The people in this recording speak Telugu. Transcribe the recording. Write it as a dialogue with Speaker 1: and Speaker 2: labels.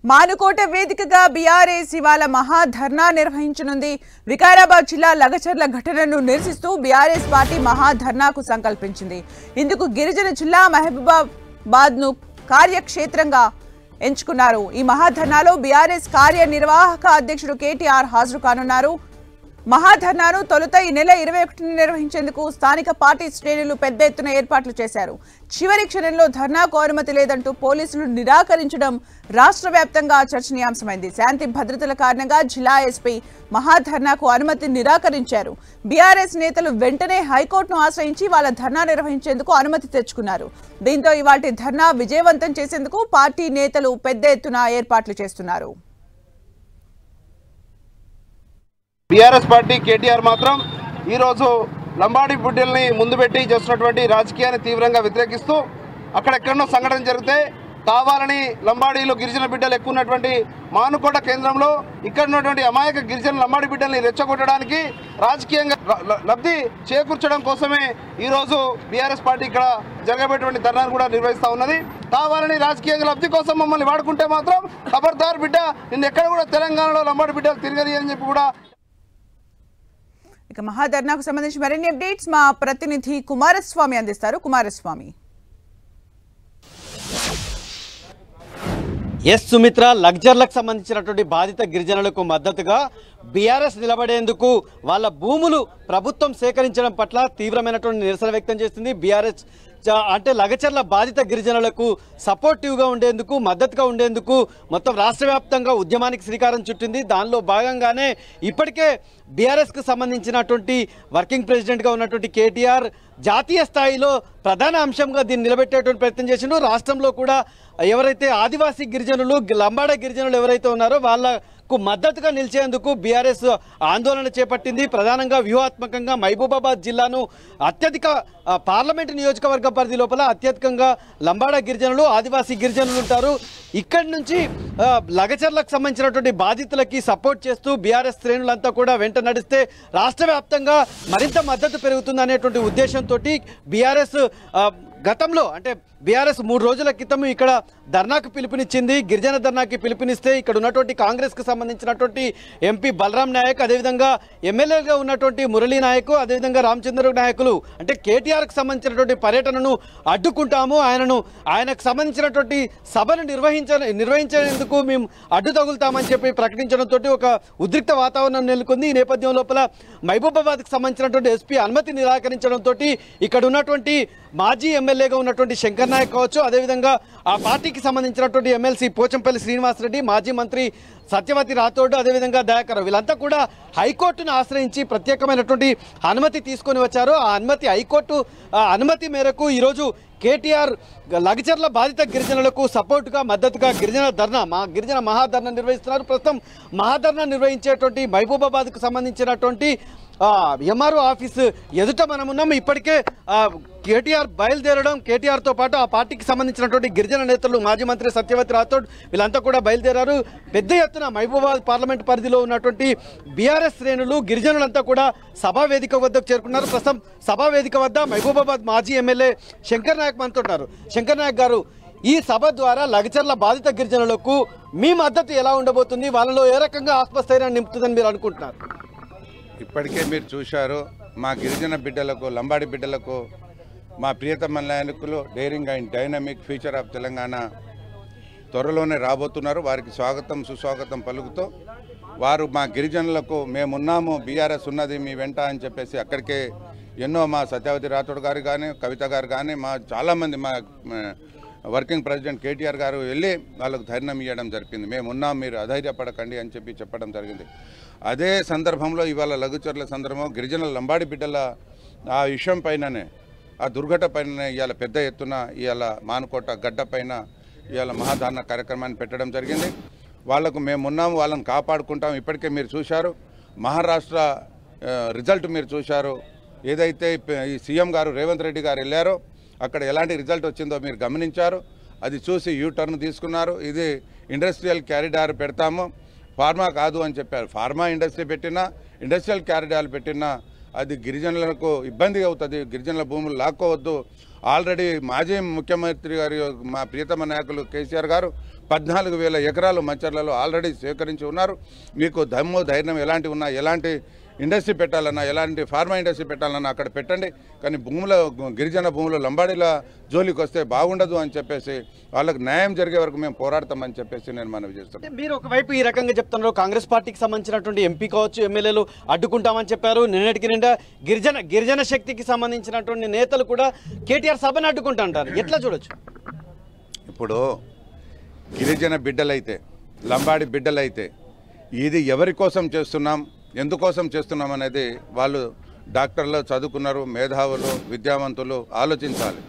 Speaker 1: మానుకోట వేదికగా బీఆర్ఎస్ ఇవాళ మహాధర్నా నిర్వహించనుంది. వికారాబాద్ జిల్లా లగచర్ల ఘటనను నిరసిస్తూ బీఆర్ఎస్ పార్టీ మహాధర్నాకు సంకల్పించింది. ఇందుకు గిరిజన జిల్లా మహబూబాబాద్ ను కార్యక్షేత్రంగా ఎంచుకున్నారు. ఈ మహాధర్నాలో బీఆర్ఎస్ కార్యనిర్వాహక అధ్యక్షుడు కేటీఆర్ హాజరు కానున్నారు. మహాధర్నాను తొలుత ఈ నెల 21న నిర్వహించేందుకు స్థానిక పార్టీ శ్రేణులు పెద్ద ఎత్తున ఏర్పాట్లు చేశారు. చివరి క్షణంలో ధర్నాకు అనుమతి లేదంటూ పోలీసులు నిరాకరించడం రాష్ట్ర వ్యాప్తంగా చర్చనీయాంశమైంది. శాంతి భద్రతల కారణంగా జిల్లా ఎస్పీ మహాధర్నాకు అనుమతి నిరాకరించారు. బీఆర్ఎస్ నేతలు వెంటనే హైకోర్టును ఆశ్రయించి వాళ్ళ ధర్నా నిర్వహించేందుకు అనుమతి తెచ్చుకున్నారు. దీంతో ఇవాల్టి ధర్నా విజయవంతం చేసేందుకు పార్టీ నేతలు పెద్ద ఎత్తున ఏర్పాట్లు చేస్తున్నారు.
Speaker 2: బీఆర్ఎస్ పార్టీ కేటీఆర్ మాత్రం ఈరోజు లంబాడి బిడ్డల్ని ముందు పెట్టి చేస్తున్నటువంటి రాజకీయాన్ని తీవ్రంగా వ్యతిరేకిస్తూ అక్కడెక్కడో సంఘటన జరిగితే కావాలని లంబాడీలు గిరిజన బిడ్డలు ఎక్కువ ఉన్నటువంటి మానుకోట కేంద్రంలో ఇక్కడ ఉన్నటువంటి అమాయక గిరిజన లంబాడి బిడ్డల్ని రెచ్చగొట్టడానికి రాజకీయంగా లబ్ధి చేకూర్చడం కోసమే ఈరోజు బీఆర్ఎస్ పార్టీ ఇక్కడ జరగబోయేటువంటి ధర్నాను కూడా నిర్వహిస్తూ ఉన్నది. కావాలని రాజకీయంగా లబ్ధి కోసం మమ్మల్ని వాడుకుంటే మాత్రం ఖబర్దార్ బిడ్డ నిన్న ఎక్కడ కూడా తెలంగాణలో లంబాడి బిడ్డలు తిరగని అని చెప్పి కూడా.
Speaker 1: ఇక మహాధర్నాకు సంబంధించి మరిన్ని అప్డేట్స్ మా ప్రతినిధి కుమారస్వామి అందిస్తారు. కుమారస్వామి.
Speaker 3: సుమిత్ర, లగ్జర్లకు సంబంధించినటువంటి బాధిత గిరిజనులకు మద్దతుగా బీఆర్ఎస్ నిలబడేందుకు వాళ్ళ భూములు ప్రభుత్వం సేకరించడం పట్ల తీవ్రమైనటువంటి నిరసన వ్యక్తం చేస్తుంది. బీఆర్ఎస్ అంటే లగచర్ల బాధిత గిరిజనులకు సపోర్టివ్గా ఉండేందుకు, మద్దతుగా ఉండేందుకు మొత్తం రాష్ట్ర వ్యాప్తంగా ఉద్యమానికి శ్రీకారం చుట్టింది. దానిలో భాగంగానే ఇప్పటికే బీఆర్ఎస్కు సంబంధించినటువంటి వర్కింగ్ ప్రెసిడెంట్గా ఉన్నటువంటి కేటీఆర్ జాతీయ స్థాయిలో ప్రధాన అంశంగా దీన్ని నిలబెట్టేటువంటి ప్రయత్నం చేసిండు. రాష్ట్రంలో కూడా ఎవరైతే ఆదివాసీ గిరిజనులు, లంబాడ గిరిజనులు ఎవరైతే ఉన్నారో వాళ్ళకు మద్దతుగా నిలిచేందుకు బీఆర్ఎస్ ఆందోళన చేపట్టింది. ప్రధానంగా వ్యూహాత్మకంగా మహబూబాబాద్ జిల్లాను అత్యధిక పార్లమెంటు నియోజకవర్గ పరిధి లోపల అత్యధికంగా లంబాడ గిరిజనులు, ఆదివాసీ గిరిజనులు ఉంటారు. ఇక్కడి నుంచి లగచర్లకు సంబంధించినటువంటి బాధితులకి సపోర్ట్ చేస్తూ బీఆర్ఎస్ శ్రేణులంతా కూడా వెంట నడిస్తే రాష్ట్ర వ్యాప్తంగా మరింత మద్దతు పెరుగుతుంది అనేటువంటి ఉద్దేశంతో బీఆర్ఎస్ గతంలో అంటే బీఆర్ఎస్ 3 రోజుల క్రితం ఇక్కడ ధర్నాకు పిలుపునిచ్చింది. గిరిజన ధర్నాకి పిలుపునిస్తే ఇక్కడ ఉన్నటువంటి కాంగ్రెస్కి సంబంధించినటువంటి ఎంపీ బలరాం నాయక్, అదేవిధంగా ఎమ్మెల్యేగా ఉన్నటువంటి మురళీ నాయక్, అదేవిధంగా రామచంద్ర నాయకులు అంటే కేటీఆర్కి సంబంధించినటువంటి పర్యటనను అడ్డుకుంటాము, ఆయనకు సంబంధించినటువంటి సభను నిర్వహించేందుకు మేము అడ్డు తగులుతామని చెప్పి ప్రకటించడంతో ఒక ఉద్రిక్త వాతావరణం నెలకొంది. ఈ నేపథ్యం లోపల మహబూబాబాద్కి సంబంధించినటువంటి ఎస్పీ అనుమతి నిరాకరించడంతో ఇక్కడ ఉన్నటువంటి మాజీ ఎమ్మెల్యేగా ఉన్నటువంటి శంకర్ నాయక్ కావచ్చు, అదేవిధంగా ఆ పార్టీకి సంబంధించినటువంటి ఎమ్మెల్సీ పోచంపల్లి శ్రీనివాసరెడ్డి, మాజీ మంత్రి సత్యవతి రాథోడ్, అదేవిధంగా దయాకర్ వీళ్ళంతా కూడా హైకోర్టును ఆశ్రయించి ప్రత్యేకమైనటువంటి అనుమతి తీసుకొని వచ్చారు. ఆ హైకోర్టు అనుమతి మేరకు ఈరోజు కేటీఆర్ లగచర్ల బాధిత గిరిజనులకు సపోర్టుగా, మద్దతుగా గిరిజన మహాధర్నా నిర్వహిస్తున్నారు. ప్రస్తుతం మహాధర్నా నిర్వహించేటువంటి మహబూబాబాద్కు సంబంధించినటువంటి ఎంఆర్ఓ ఆఫీసు ఎదుట మనం ఉన్నాం. ఇప్పటికే కేటీఆర్ బయలుదేరడం, కేటీఆర్తో పాటు ఆ పార్టీకి సంబంధించినటువంటి గిరిజన నేతలు, మాజీ మంత్రి సత్యవతి రాథోడ్ వీళ్ళంతా కూడా బయలుదేరారు. పెద్ద ఎత్తున మహబూబాబాద్ పార్లమెంట్ పరిధిలో ఉన్నటువంటి బీఆర్ఎస్ శ్రేణులు, గిరిజనులంతా కూడా సభా వేదిక వద్దకు చేరుకున్నారు. ప్రస్తుతం సభా వేదిక వద్ద మహబూబాబాద్ మాజీ ఎమ్మెల్యే శంకర్ నాయక్ మనతో ఉన్నారు. శంకర్ నాయక్ గారు, ఈ సభ ద్వారా లగచర్ల బాధిత గిరిజనులకు మీ మద్దతు ఎలా ఉండబోతుంది? వాళ్ళలో ఏ రకంగా ఆత్మస్థైర్యాన్ని నింపుతుందని మీరు అనుకుంటున్నారు?
Speaker 4: ఇప్పటికే మీరు చూశారు, మా గిరిజన బిడ్డలకు, లంబాడి బిడ్డలకు మా ప్రియతమ నాయకులు daring and dynamic future of Telangana త్వరలోనే రాబోతున్నారు. వారికి స్వాగతం సుస్వాగతం పలుకుతూ వారు మా గిరిజనులకు మేమున్నాము, బీఆర్ఎస్ ఉన్నది మీ వెంట అని చెప్పేసి అక్కడికే ఎన్నో మా సత్యవతి రాథోడ్ గారు కానీ, కవిత గారు కానీ, మా చాలామంది మా వర్కింగ్ ప్రెసిడెంట్ కేటీఆర్ గారు వెళ్ళి వాళ్ళకు ధైర్యం ఇవ్వడం జరిగింది. మేమున్నాం, మీరు అధైర్యపడకండి అని చెప్పడం జరిగింది. అదే సందర్భంలో ఇవాళ లఘుచర్ల సందర్భం గిరిజనుల లంబాడి బిడ్డల ఆ విషయం పైననే, ఆ దుర్ఘటన పైననే ఇవాళ పెద్ద ఎత్తున ఇవాళ మానుకోట గడ్డ పైన ఇవాళ మహాధర్నా కార్యక్రమాన్ని పెట్టడం జరిగింది. వాళ్లకు మేమున్నాము, వాళ్ళని కాపాడుకుంటాం. ఇప్పటికే మీరు చూశారు, మహారాష్ట్ర రిజల్ట్ మీరు చూశారు. ఏదైతే ఈ సీఎం గారు రేవంత్ రెడ్డి గారు వెళ్ళారో అక్కడ ఎలాంటి రిజల్ట్ వచ్చిందో మీరు గమనించారు. అది చూసి టర్న్ తీసుకున్నారు. ఇది ఇండస్ట్రియల్ క్యారిడార్ పెడతాము, ఫార్మా కాదు అని చెప్పారు. ఫార్మా ఇండస్ట్రీ పెట్టినా, ఇండస్ట్రియల్ క్యారిడార్ పెట్టినా అది గిరిజనులకు ఇబ్బంది అవుతుంది. గిరిజనుల భూములు లాక్కోవద్దు, ఆల్రెడీ మాజీ ముఖ్యమంత్రి గారు మా ప్రియతమ నాయకులు కేసీఆర్ గారు 14,000 ఎకరాలు మంచర్లలో ఆల్రెడీ సేకరించి ఉన్నారు. మీకు దమ్ము ధైర్యం ఎలాంటి ఉన్నా, ఎలాంటి ఇండస్ట్రీ పెట్టాలన్నా, ఎలాంటి ఫార్మా ఇండస్ట్రీ పెట్టాలన్నా అక్కడ పెట్టండి. కానీ భూముల గిరిజన భూములు లంబాడీల జోలికి వస్తే బాగుండదు అని చెప్పేసి వాళ్ళకు న్యాయం జరిగే వరకు మేము పోరాడతామని చెప్పేసి నేను మనవి చేస్తున్నాను.
Speaker 3: మీరు ఒకవైపు ఈ రకంగా చెప్తున్నారు, కాంగ్రెస్ పార్టీకి సంబంధించినటువంటి ఎంపీ కావచ్చు, ఎమ్మెల్యేలు అడ్డుకుంటామని చెప్పారు. నిన్నటికి నిండా గిరిజన శక్తికి సంబంధించినటువంటి నేతలు కూడా కేటీఆర్ సభను అడ్డుకుంటారు. ఎట్లా చూడొచ్చు?
Speaker 4: ఇప్పుడు గిరిజన బిడ్డలైతే, లంబాడి బిడ్డలైతే ఇది ఎవరి కోసం చేస్తున్నాం, ఎందుకోసం చేస్తున్నాం అనేది వాళ్ళు డాక్టర్లు, చదువుకున్నారు, మేధావులు, విద్యావంతులు ఆలోచించాలి.